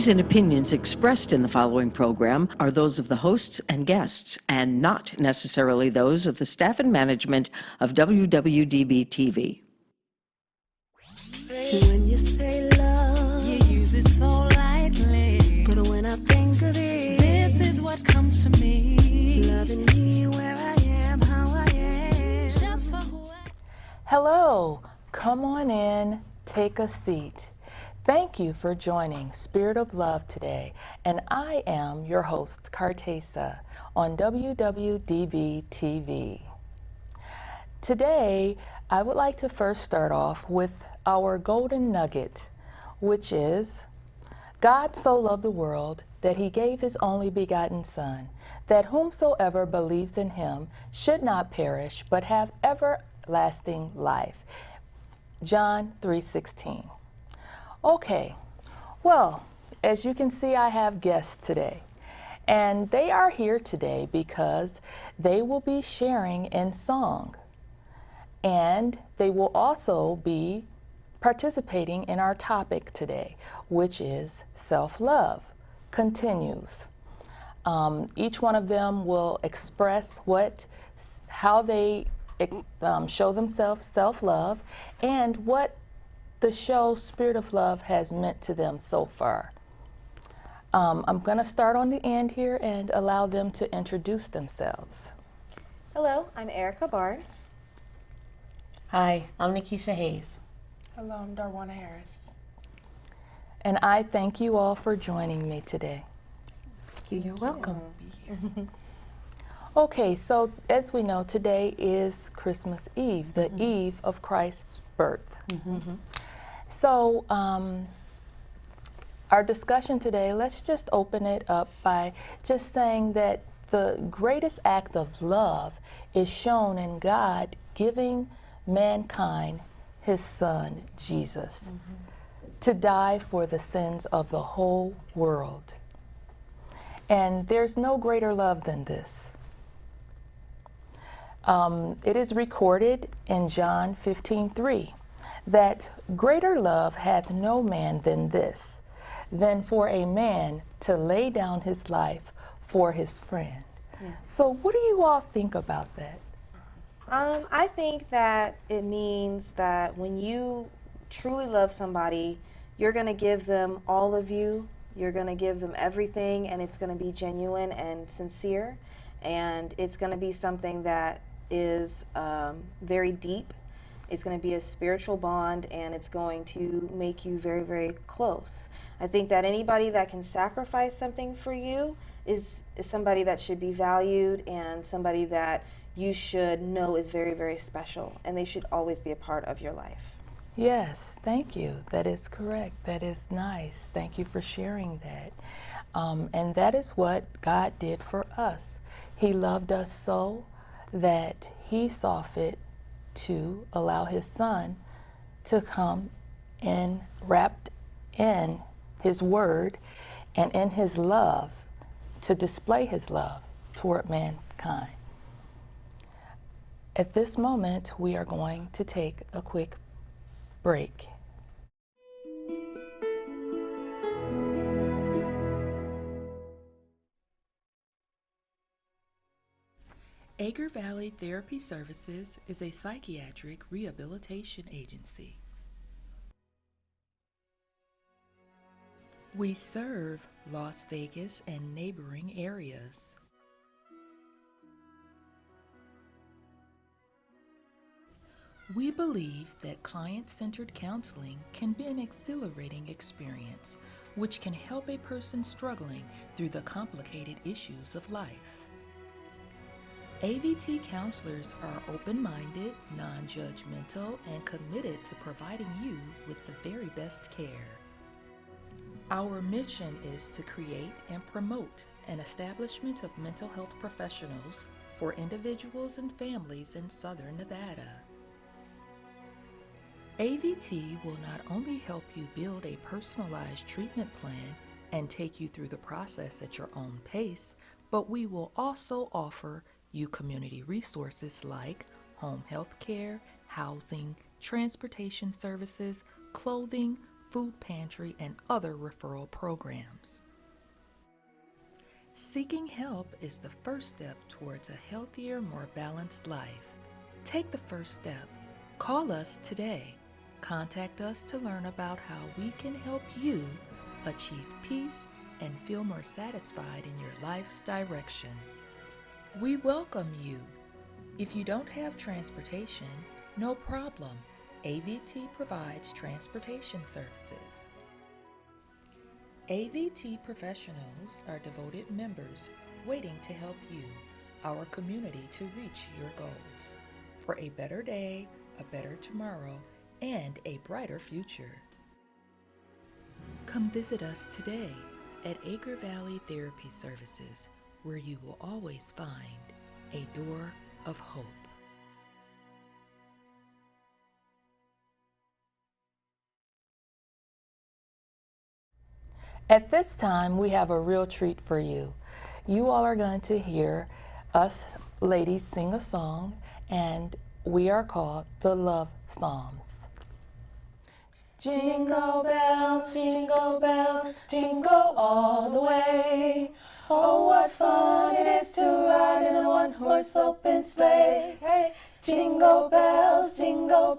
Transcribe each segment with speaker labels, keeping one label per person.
Speaker 1: views and opinions expressed in the following program are those of the hosts and guests, and not necessarily those of the staff and management of WWDB-TV.
Speaker 2: When you say love, you use it so lightly. But when I think of it, this is what comes to me. Loving me where I am, how I am. Just for who I am.
Speaker 3: Hello, come on in, take a seat. Thank you for joining Spirit of Love today, and I am your host, Cartesa, on WWDB-TV. Today, I would like to first start off with our golden nugget, which is, God so loved the world that he gave his only begotten Son, that whomsoever believes in him should not perish, but have everlasting life. John 3:16. Okay, well, as you can see, I have guests today, and they are here today because they will be sharing in song, and they will also be participating in our topic today, which is self-love continues. Each one of them will express how they show themselves self-love and what the show Spirit of Love has meant to them so far. I'm going to start on the end here and allow them to introduce themselves.
Speaker 4: Hello, I'm Erica Barnes.
Speaker 5: Hi, I'm Nikisha Hayes.
Speaker 6: Hello, I'm Darwana Harris.
Speaker 3: And I thank you all for joining me today.
Speaker 5: You're welcome.
Speaker 3: Okay, so as we know, today is Christmas Eve, the eve of Christ's birth. So our discussion today, let's just open it up by just saying that the greatest act of love is shown in God giving mankind his Son, Jesus, to die for the sins of the whole world. And there's no greater love than this. It is recorded in John 15:3 that greater love hath no man than this, than for a man to lay down his life for his friend. Yeah. So what do you all think about that?
Speaker 4: I think that it means that when you truly love somebody, you're going to give them all of you. You're going to give them everything, and it's going to be genuine and sincere, and it's going to be something that is very deep. It's going to be a spiritual bond, and it's going to make you very, very close. I think that anybody that can sacrifice something for you is somebody that should be valued, and somebody that you should know is very, very special, and they should always be a part of your life.
Speaker 3: Yes, thank you. That is correct. That is nice. Thank you for sharing that. And that is what God did for us. He loved us so that he saw fit to allow his Son to come and wrapped in his word and in his love to display his love toward mankind. At this moment, we are going to take a quick break. Acre Valley Therapy Services is a psychiatric rehabilitation agency. We serve Las Vegas and neighboring areas. We believe that client-centered counseling can be an exhilarating experience, which can help a person struggling through the complicated issues of life. AVT counselors are open-minded, non-judgmental, and committed to providing you with the very best care. Our mission is to create and promote an establishment of mental health professionals for individuals and families in Southern Nevada. AVT will not only help you build a personalized treatment plan and take you through the process at your own pace, but we will also offer you community resources like home health care, housing, transportation services, clothing, food pantry, and other referral programs. Seeking help is the first step towards a healthier, more balanced life. Take the first step. Call us today. Contact us to learn about how we can help you achieve peace and feel more satisfied in your life's direction. We welcome you. If you don't have transportation, no problem. AVT provides transportation services. AVT professionals are devoted members waiting to help you, our community, to reach your goals for a better day, a better tomorrow, and a brighter future. Come visit us today at Acre Valley Therapy Services, where you will always find a door of hope. At this time, we have a real treat for you. You all are going to hear us ladies sing a song, and we are called the Love Psalms.
Speaker 5: Jingle bells, jingle all the way. Oh, what fun it is to ride in a one-horse open sleigh. Hey, jingle bells, jingle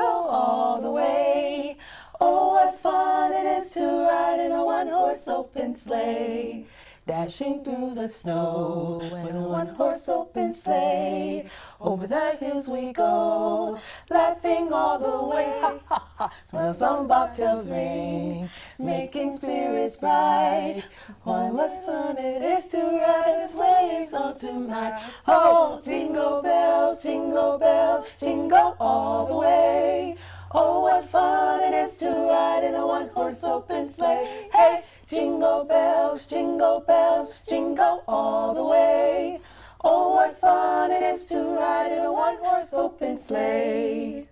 Speaker 5: all the way. Oh, what fun it is to ride in a one-horse open sleigh. Dashing through the snow in a one-horse open sleigh. Over the hills we go, laughing all the way. Ha, ha, ha. While some bobtails ring, making spirits bright. Oh, what fun it is to ride a sleigh song tonight. Oh, jingle bells, jingle all the way. Oh, what fun it is to ride in a one-horse open sleigh. Hey, jingle bells, jingle all the way. Oh, what fun it is to ride in a one-horse open sleigh.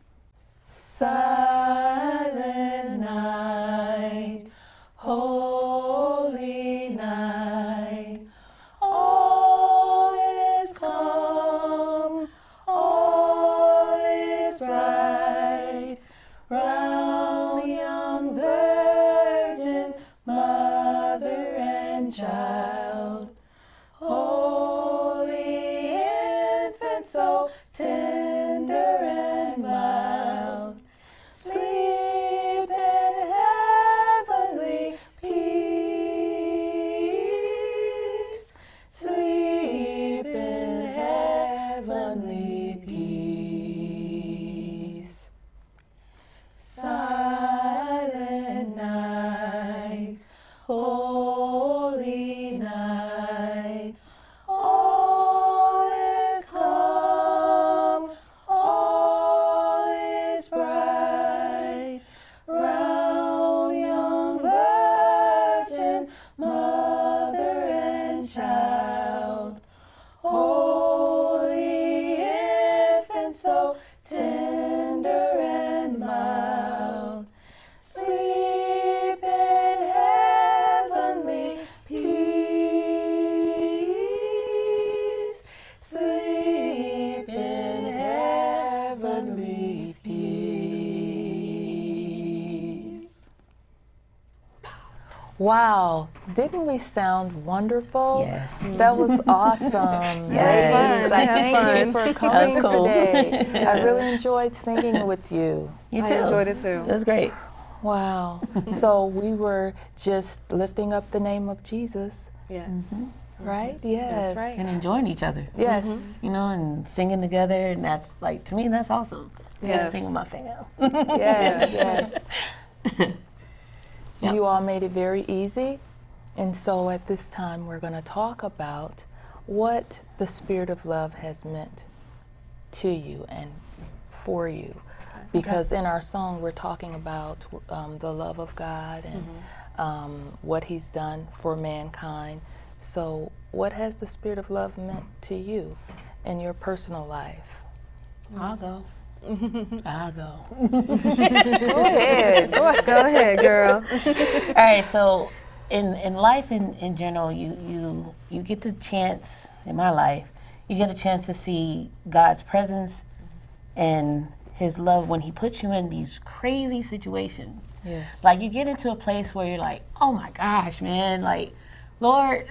Speaker 5: Silent night, holy night, all is calm, all is bright, round young virgin, mother and child, holy infant, so tender and mild, sleep in heavenly peace, sleep in heavenly peace. Silent night, holy night, all is calm, all is bright, round young virgin, mother and child, holy infant, so tender and mild, sleep in heavenly peace, sleep in heavenly peace.
Speaker 3: Wow, didn't we sound wonderful?
Speaker 5: Yes.
Speaker 3: That was awesome.
Speaker 5: Yes.
Speaker 3: Ladies, I thank you for coming
Speaker 5: That was cool.
Speaker 3: today. I really enjoyed singing with you.
Speaker 5: You too.
Speaker 4: I enjoyed it too.
Speaker 5: It was great.
Speaker 3: Wow. So we were just lifting up the name of Jesus,
Speaker 4: Yes.
Speaker 3: right? Yes.
Speaker 4: That's right.
Speaker 5: And enjoying each other.
Speaker 3: Yes.
Speaker 5: You know, and singing together, and that's like, to me, that's awesome.
Speaker 4: Yes.
Speaker 5: Singing with my fam.
Speaker 3: Yes, yes.
Speaker 5: Yep.
Speaker 3: You all made it very easy. And so at this time, we're going to talk about what the Spirit of Love has meant to you and for you. Because in our song, we're talking about the love of God and what He's done for mankind. So what has the Spirit of Love meant to you in your personal life?
Speaker 5: I'll go. I'll go.
Speaker 3: Go ahead.
Speaker 4: Go ahead, girl.
Speaker 5: All right, so in life in general, you get the chance, in my life, you get a chance to see God's presence and his love when he puts you in these crazy situations.
Speaker 3: Yes.
Speaker 5: Like you get into a place where you're like, oh my gosh, man, like, Lord,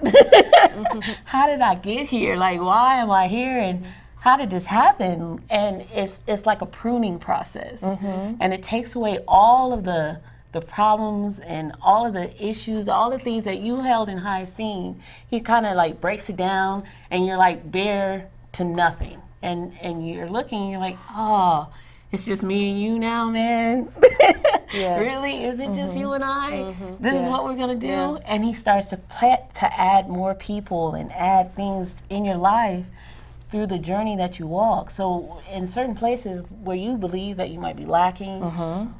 Speaker 5: how did I get here? Like, why am I here? And how did this happen? And it's like a pruning process. And it takes away all of the problems and all of the issues, all the things that you held in high esteem. He kind of like breaks it down, and you're like bare to nothing. And you're looking, you're like, oh, it's just me and you now, man.
Speaker 3: Yes.
Speaker 5: Really? Is it just you and I? This
Speaker 3: Yes.
Speaker 5: is what we're gonna do?
Speaker 4: Yes.
Speaker 5: And he starts to add more people and add things in your life through the journey that you walk. So in certain places where you believe that you might be lacking,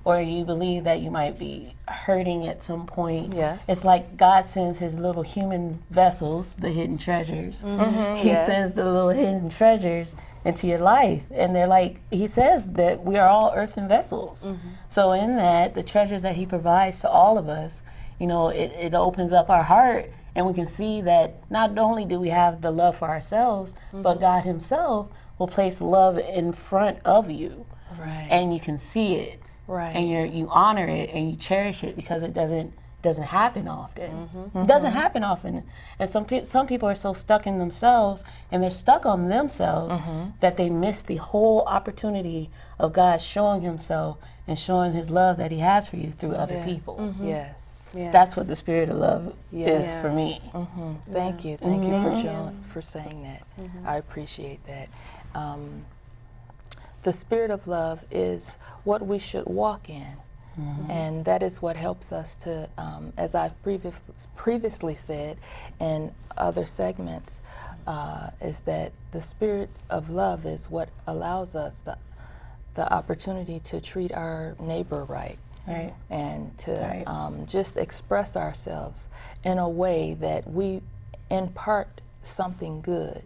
Speaker 5: or you believe that you might be hurting at some point,
Speaker 3: Yes.
Speaker 5: it's like God sends his little human vessels, the hidden treasures. He
Speaker 3: Yes.
Speaker 5: sends the little hidden treasures into your life. And they're like, he says that we are all earthen vessels. So in that, the treasures that he provides to all of us, you know, it opens up our heart, and we can see that not only do we have the love for ourselves, but God himself will place love in front of you.
Speaker 3: Right.
Speaker 5: And you can see it.
Speaker 3: Right.
Speaker 5: And you honor it and you cherish it, because it doesn't happen often. It doesn't happen often. And some people are so stuck in themselves, and they're stuck on themselves, that they miss the whole opportunity of God showing himself and showing his love that he has for you through other
Speaker 3: Yes.
Speaker 5: people.
Speaker 3: Yes.
Speaker 4: Yes.
Speaker 5: That's what the spirit of love
Speaker 3: Yes.
Speaker 5: is for me.
Speaker 3: Thank you for saying that. I appreciate that. The spirit of love is what we should walk in, and that is what helps us to, as I've previously said in other segments, is that the spirit of love is what allows us the opportunity to treat our neighbor right.
Speaker 5: Right.
Speaker 3: And to
Speaker 5: Right.
Speaker 3: just express ourselves in a way that we impart something good,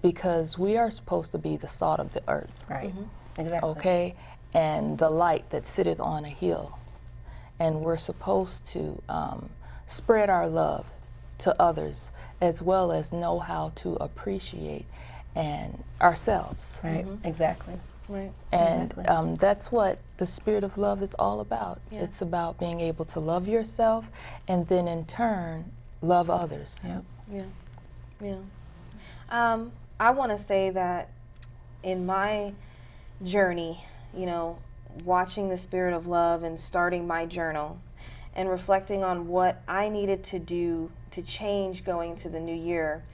Speaker 3: because we are supposed to be the salt of the earth,
Speaker 5: Right. Exactly.
Speaker 3: okay, and the light that sitteth on a hill, and we're supposed to spread our love to others, as well as know how to appreciate and ourselves.
Speaker 5: Right. Exactly.
Speaker 4: Right.
Speaker 3: And
Speaker 5: Exactly.
Speaker 3: that's what the spirit of love is all about.
Speaker 4: Yes.
Speaker 3: It's about being able to love yourself, and then in turn love others.
Speaker 5: Yep.
Speaker 4: Yeah. Yeah. I want to say that in my journey, you know, watching the spirit of love and starting my journal and reflecting on what I needed to do to change going to the new year,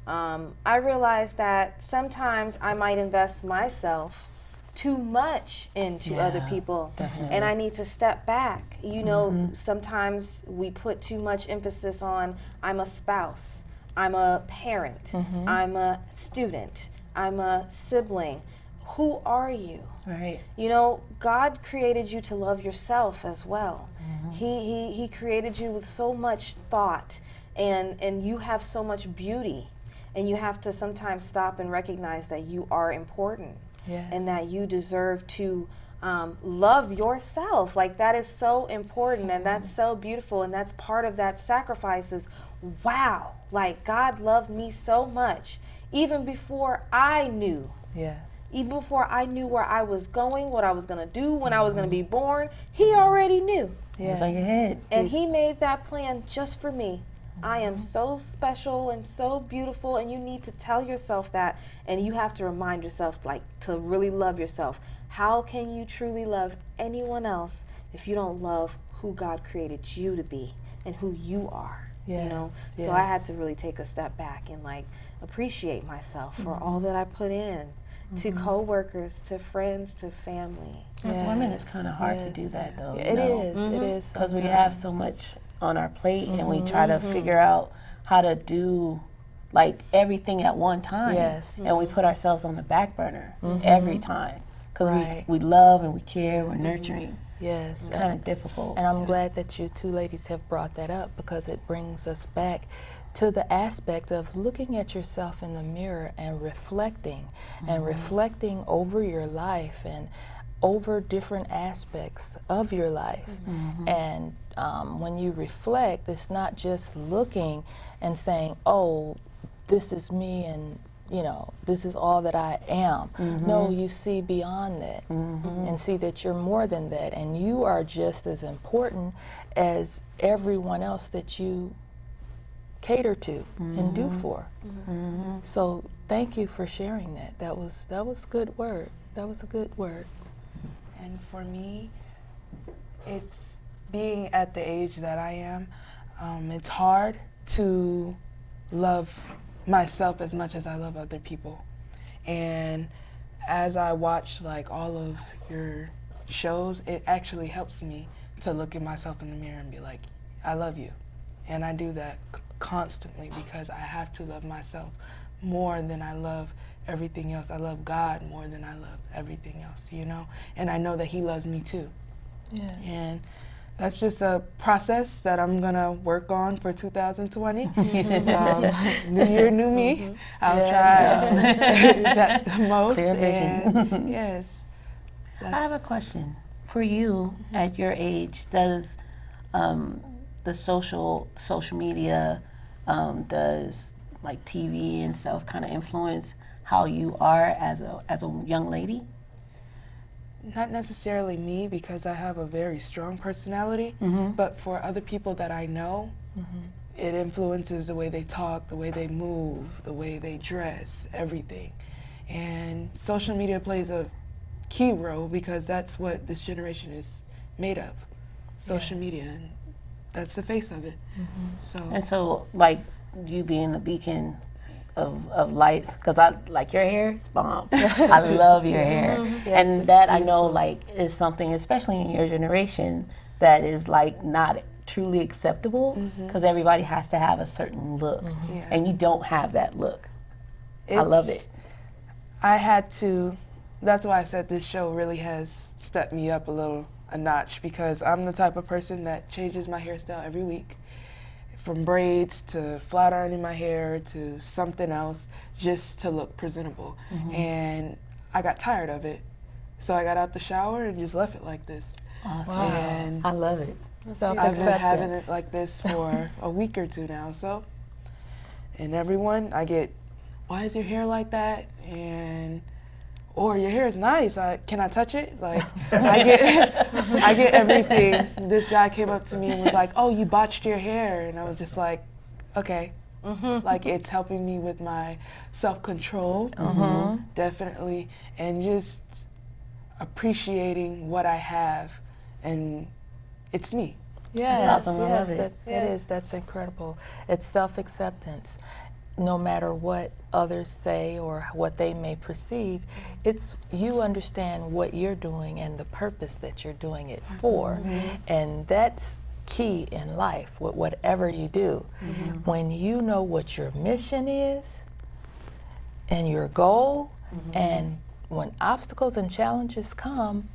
Speaker 4: I realized that sometimes I might invest myself too much into other
Speaker 5: Yeah,
Speaker 4: people,
Speaker 5: definitely.
Speaker 4: and I need to step back. You know, sometimes we put too much emphasis on I'm a spouse, I'm a parent, I'm a student, I'm a sibling. Who are you?
Speaker 5: Right.
Speaker 4: You know, God created you to love yourself as well. He created you with so much thought, and you have so much beauty, and you have to sometimes stop and recognize that you are important.
Speaker 3: Yes.
Speaker 4: And that you deserve to love yourself. Like, that is so important, and that's so beautiful, and that's part of that sacrifice is, wow, like God loved me so much even before I knew.
Speaker 3: Yes.
Speaker 4: Even before I knew where I was going, what I was going to do, when I was going to be born, he already knew.
Speaker 5: It's on your head.
Speaker 4: And he made that plan just for me. I am so special and so beautiful, and you need to tell yourself that, and you have to remind yourself, like, to really love yourself. How can you truly love anyone else if you don't love who God created you to be and who you are? You know?
Speaker 3: Yes,
Speaker 4: So I
Speaker 3: yes.
Speaker 4: had to really take a step back and, like, appreciate myself for all that I put in, to coworkers, to friends, to family.
Speaker 5: As women, it's
Speaker 3: Yes,
Speaker 5: kind of hard to
Speaker 3: yes.
Speaker 5: do that, though.
Speaker 3: It is. It is.
Speaker 5: Because we have so much on our plate, and we try to figure out how to do like everything at one time.
Speaker 3: Yes.
Speaker 5: And we put ourselves on the back burner every time, because
Speaker 3: Right.
Speaker 5: we love and we care, we're nurturing.
Speaker 3: Yes.
Speaker 5: It's kind of difficult.
Speaker 3: And I'm glad that you two ladies have brought that up, because it brings us back to the aspect of looking at yourself in the mirror and reflecting over your life and over different aspects of your life. And when you reflect, it's not just looking and saying, oh, this is me and you know, this is all that I am. No, you see beyond that and see that you're more than that, and you are just as important as everyone else that you cater to and do for. So thank you for sharing that. That was good word. That was a good word.
Speaker 6: And for me, it's being at the age that I am, it's hard to love myself as much as I love other people. And as I watch like all of your shows, it actually helps me to look at myself in the mirror and be like, I love you. And I do that constantly because I have to love myself more than I love everything else. I love God more than I love everything else, you know? And I know that He loves me too.
Speaker 3: Yes.
Speaker 6: And that's just a process that I'm gonna work on for 2020. New year, new me. I'll try that the most.
Speaker 5: Clear vision.
Speaker 6: And yes.
Speaker 5: I have a question for you. At your age, does the social media, does like TV and stuff kind of influence how you are as a young lady?
Speaker 6: Not necessarily me, because I have a very strong personality, but for other people that I know, it influences the way they talk, the way they move, the way they dress, everything. And social media plays a key role because that's what this generation is made of, social media, and that's the face of it.
Speaker 5: And so, like, you being a beacon of light, because I like your hair, it's bomb. I love your hair. And that I know, like, is something, especially in your generation, that is like not truly acceptable, because everybody has to have a certain look, and you don't have that look. I love it.
Speaker 6: I had to, that's why I said this show really has stepped me up a notch, because I'm the type of person that changes my hairstyle every week, from braids to flat ironing my hair to something else, just to look presentable. And I got tired of it, so I got out the shower and just left it like this.
Speaker 5: Awesome.
Speaker 6: And
Speaker 5: I love it.
Speaker 6: I've been having it like this for a week or two now. So, and everyone, I get, why is your hair like that? And, or your hair is nice. Can I touch it? Like, I get everything. This guy came up to me and was like, "Oh, you botched your hair," and I was just like, "Okay." Like, it's helping me with my self-control, definitely, and just appreciating what I have, and it's me.
Speaker 3: Yes,
Speaker 5: That's awesome. I love it.
Speaker 3: That's incredible. It's self-acceptance. No matter what others say or what they may perceive, it's you understand what you're doing and the purpose that you're doing it for. And that's key in life with whatever you do. When you know what your mission is and your goal, and when obstacles and challenges come,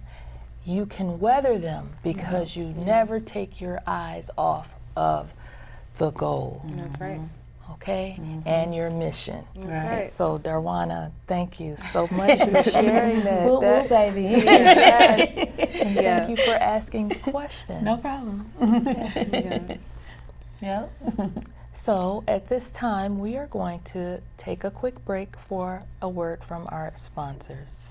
Speaker 3: you can weather them because you never take your eyes off of the goal.
Speaker 4: That's right.
Speaker 3: Okay, and your mission.
Speaker 4: That's right.
Speaker 3: So, Darwana, thank you so much for sharing that.
Speaker 5: Woo, woo, baby.
Speaker 3: Yes. And thank you for asking the question.
Speaker 5: No problem. Yep.
Speaker 3: So, at this time, we are going to take a quick break for a word from our sponsors.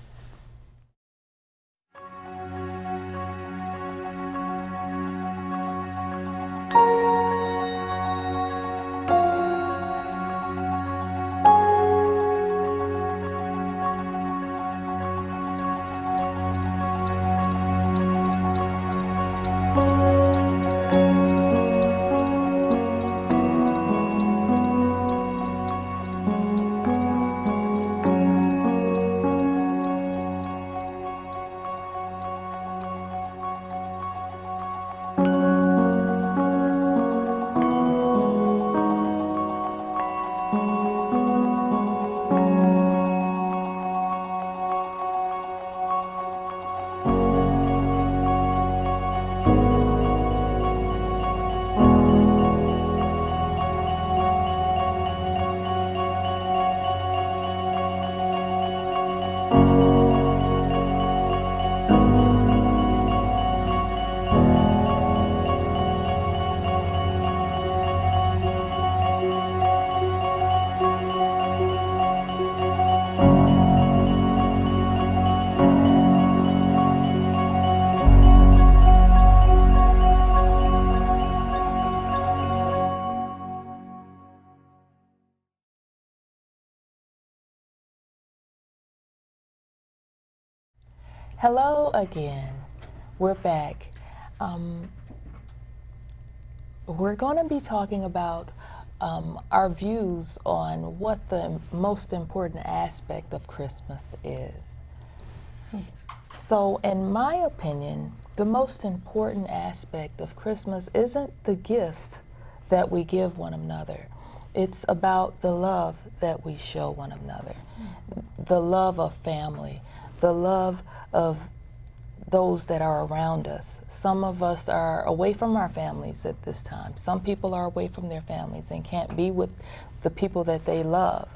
Speaker 3: Hello again. We're back. We're going to be talking about our views on what the most important aspect of Christmas is. So, in my opinion, the most important aspect of Christmas isn't the gifts that we give one another. It's about the love that we show one another, the love of family, the love of those that are around us. Some of us are away from our families at this time. Some people are away from their families and can't be with the people that they love.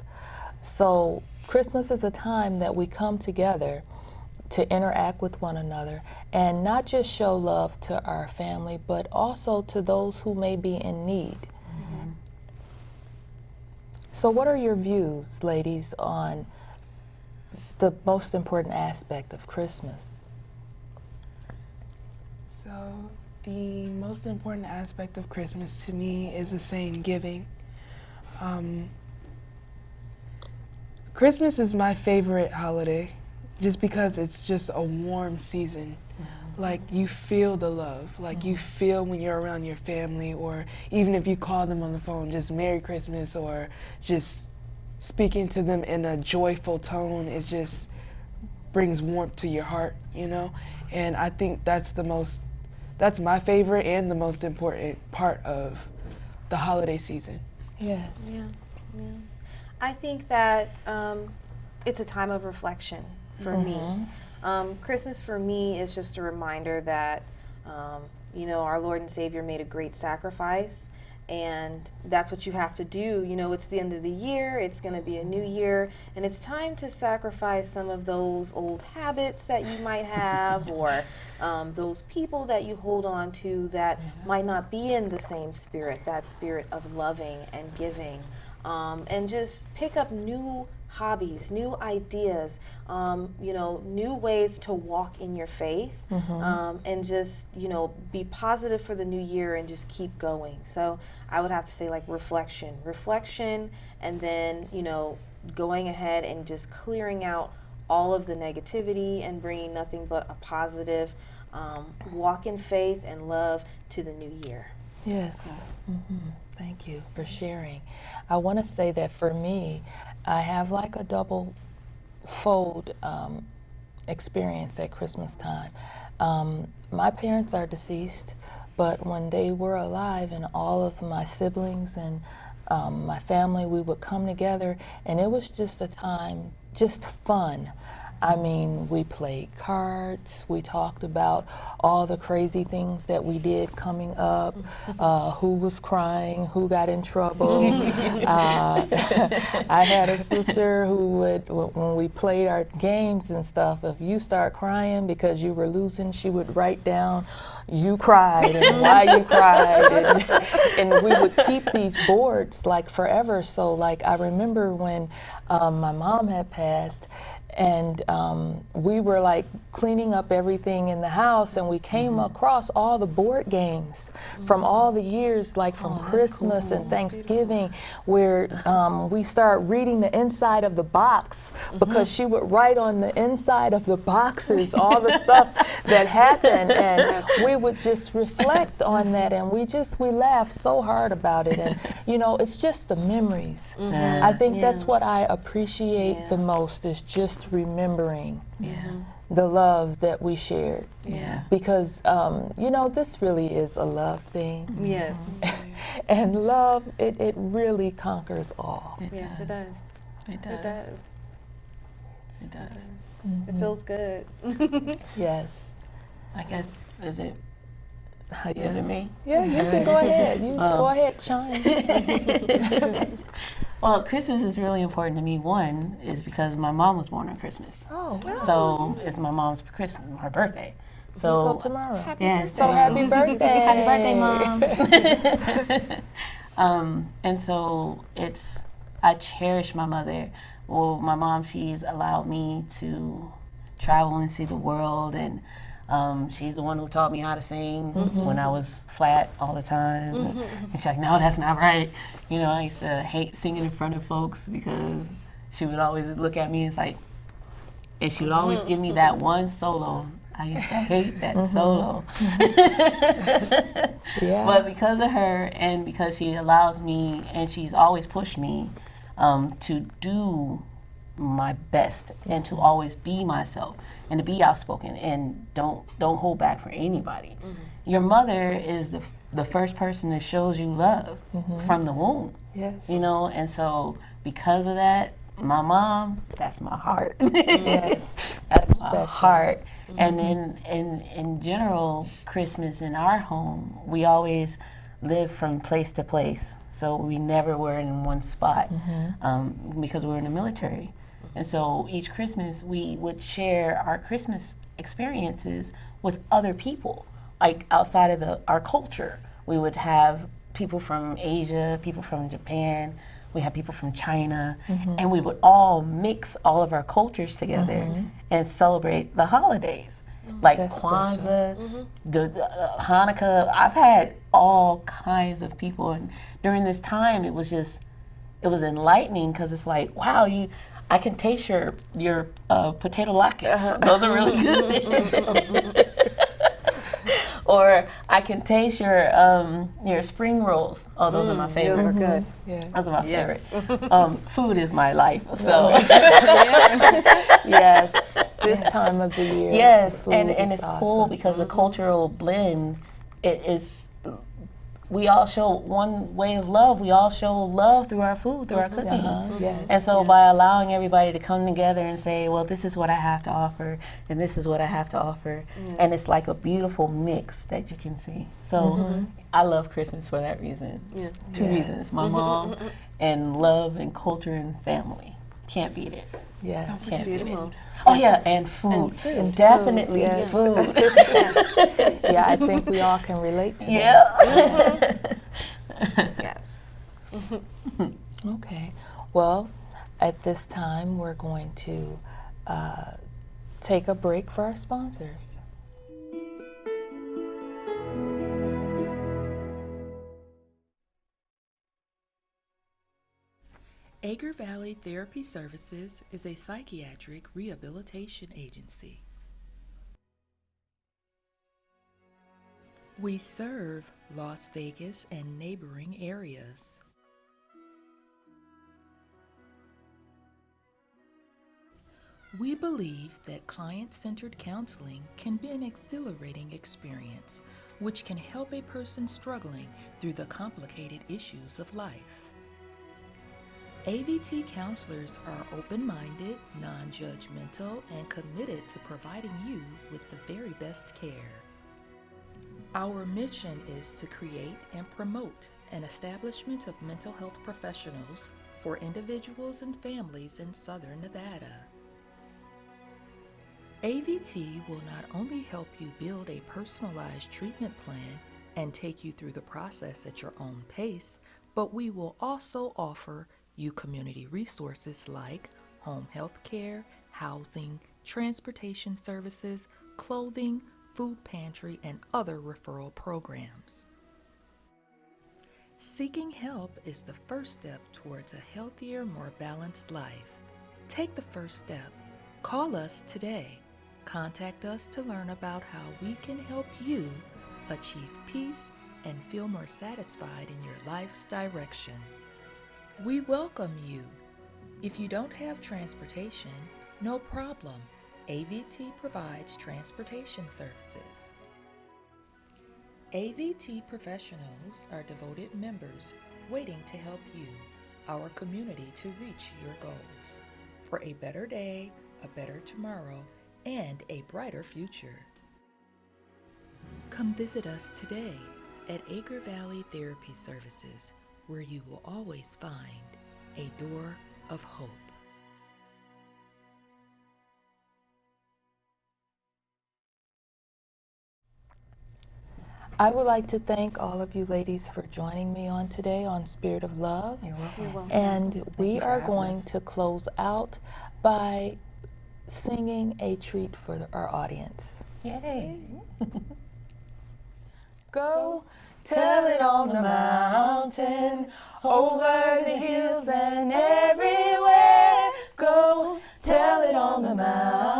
Speaker 3: So Christmas is a time that we come together to interact with one another and not just show love to our family, but also to those who may be in need. So what are your views, ladies, on the most important aspect of Christmas?
Speaker 6: So the most important aspect of Christmas to me is the same, giving. Christmas is my favorite holiday just because it's just a warm season. Like you feel the love, like you feel when you're around your family, or even if you call them on the phone, just Merry Christmas, or just speaking to them in a joyful tone, it just brings warmth to your heart, you know? And I think that's my favorite and the most important part of the holiday season.
Speaker 3: Yes.
Speaker 4: Yeah. I think that it's a time of reflection for me. Christmas for me is just a reminder that, our Lord and Savior made a great sacrifice, and that's what you have to do. It's the end of the year, it's going to be a new year, and it's time to sacrifice some of those old habits that you might have, or those people that you hold on to that might not be in the same spirit, that spirit of loving and giving, and just pick up new hobbies, new ideas, new ways to walk in your faith, and just, be positive for the new year and just keep going. So I would have to say, like, reflection, and then, going ahead and just clearing out all of the negativity and bringing nothing but a positive walk in faith and love to the new year.
Speaker 3: Yes. Thank you for sharing. I want to say that for me, I have like a double fold experience at Christmas time. My parents are deceased, but when they were alive, and all of my siblings and my family, we would come together, and it was just a time, just fun. I mean, we played cards, we talked about all the crazy things that we did coming up, who was crying, who got in trouble. I had a sister who would, when we played our games and stuff, if you start crying because you were losing, she would write down, you cried and why you cried. And we would keep these boards like forever. So like I remember when my mom had passed, and we were like cleaning up everything in the house, and we came across all the board games from all the years, like from Christmas and Thanksgiving, where we start reading the inside of the box, because she would write on the inside of the boxes all the stuff that happened, and we would just reflect on that, and we laughed so hard about it. And it's just the memories. I think that's what I appreciate the most, is just remembering the love that we shared. Because this really is a love thing.
Speaker 4: Yes.
Speaker 3: And love, it really conquers all.
Speaker 4: Yes, it does.
Speaker 5: It does.
Speaker 4: It does.
Speaker 5: It does.
Speaker 4: It feels good.
Speaker 3: Yes.
Speaker 5: I guess, is it
Speaker 3: Yeah.
Speaker 5: me?
Speaker 3: Yeah, you can go ahead. You go ahead, shine.
Speaker 5: Well, Christmas is really important to me. One is because my mom was born on Christmas.
Speaker 3: Oh, wow.
Speaker 5: So it's my mom's her birthday. So
Speaker 3: tomorrow.
Speaker 5: yes.
Speaker 3: So happy birthday.
Speaker 5: Happy birthday, Mom. And so I cherish my mother. Well, my mom, she's allowed me to travel and see the world, and she's the one who taught me how to sing when I was flat all the time. And she's like, no, that's not right. I used to hate singing in front of folks because she would always look at me and it's like, And she would always give me that one solo. I used to hate that solo.
Speaker 3: Yeah.
Speaker 5: But because of her and because she allows me and she's always pushed me to do my best and to always be myself and to be outspoken and don't hold back for anybody. Your mother is the first person that shows you love from the womb.
Speaker 3: Yes.
Speaker 5: You know, and so because of that, my mom, that's my heart.
Speaker 3: Yes. That's
Speaker 5: My
Speaker 3: special.
Speaker 5: heart. And then in general, Christmas in our home, we always live from place to place. So we never were in one spot because we were in the military. And so each Christmas we would share our Christmas experiences with other people, like outside of our culture. We would have people from Asia, people from Japan, we had people from China, and we would all mix all of our cultures together and celebrate the holidays. Like
Speaker 3: That's
Speaker 5: Kwanzaa, the Hanukkah. I've had all kinds of people, and during this time, it was enlightening because it's like, wow, I can taste your potato latkes. Those are really good. Or I can taste your spring rolls. Oh, those are my favorite.
Speaker 4: Those are good.
Speaker 3: Yeah.
Speaker 5: Those are my
Speaker 4: Yes.
Speaker 5: favorite. Food is my life. So yes.
Speaker 3: This time of the year.
Speaker 5: Yes,
Speaker 3: the food
Speaker 5: and
Speaker 3: is
Speaker 5: it's cool
Speaker 3: awesome.
Speaker 5: because the cultural blend, we all show one way of love. We all show love through our food, through our cooking.
Speaker 3: Yes.
Speaker 5: And so by allowing everybody to come together and say, well, this is what I have to offer, and this is what I have to offer, and it's like a beautiful mix that you can see. So I love Christmas for that reason.
Speaker 4: Yeah.
Speaker 5: Two reasons, my mom and love and culture and family. Can't beat it.
Speaker 3: Yes.
Speaker 5: Can't beat it.
Speaker 4: Beautiful.
Speaker 5: Oh yeah, and food. Definitely
Speaker 3: yes.
Speaker 5: food.
Speaker 3: Yeah, I think we all can relate to
Speaker 5: Yeah.
Speaker 4: Yes.
Speaker 3: Okay. Well, at this time, we're going to take a break for our sponsors.
Speaker 7: Acre Valley Therapy Services is a psychiatric rehabilitation agency. We serve Las Vegas and neighboring areas. We believe that client-centered counseling can be an exhilarating experience, which can help a person struggling through the complicated issues of life. AVT counselors are open-minded, non-judgmental, and committed to providing you with the very best care. Our mission is to create and promote an establishment of mental health professionals for individuals and families in Southern Nevada. AVT will not only help you build a personalized treatment plan and take you through the process at your own pace, but we will also offer you community resources like home health care, housing, transportation services, clothing, food pantry, and other referral programs. Seeking help is the first step towards a healthier, more balanced life. Take the first step. Call us today. Contact us to learn about how we can help you achieve peace and feel more satisfied in your life's direction. We welcome you. If you don't have transportation, no problem. AVT provides transportation services. AVT professionals are devoted members waiting to help you, our community, to reach your goals for a better day, a better tomorrow, and a brighter future. Come visit us today at Acre Valley Therapy Services, where you will always find a door of hope.
Speaker 3: I would like to thank all of you ladies for joining me on today on Spirit of Love.
Speaker 5: You're welcome.
Speaker 3: And we
Speaker 5: you for
Speaker 3: are
Speaker 5: having
Speaker 3: going
Speaker 5: us.
Speaker 3: to close out by singing a treat for our audience.
Speaker 5: Yay.
Speaker 3: Go
Speaker 5: Tell it on the mountain, over the hills and everywhere. Go tell it on the mountain.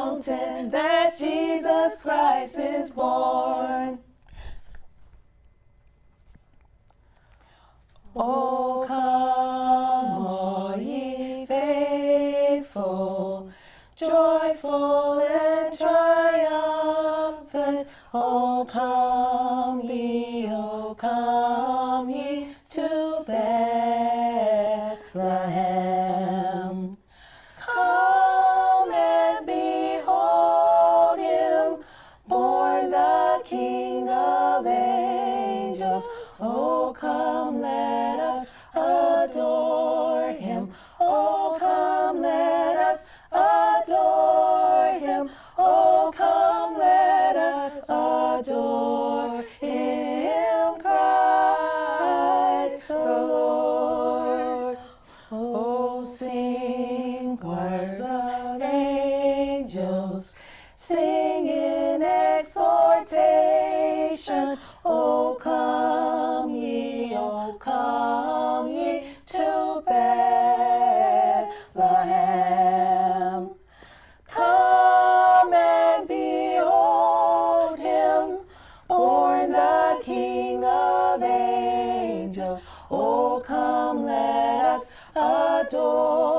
Speaker 5: O come, all ye faithful, joyful and triumphant. O come ye to Bethlehem. Come and behold him, born the King of angels. Oh, come, let us adore him. Oh, come, let us adore him. Oh, come, let us adore him, Christ the Lord. Oh, sing choirs of angels, sing in exhortation. O come ye to Bethlehem. Come and behold him, born the King of angels. O come, let us adore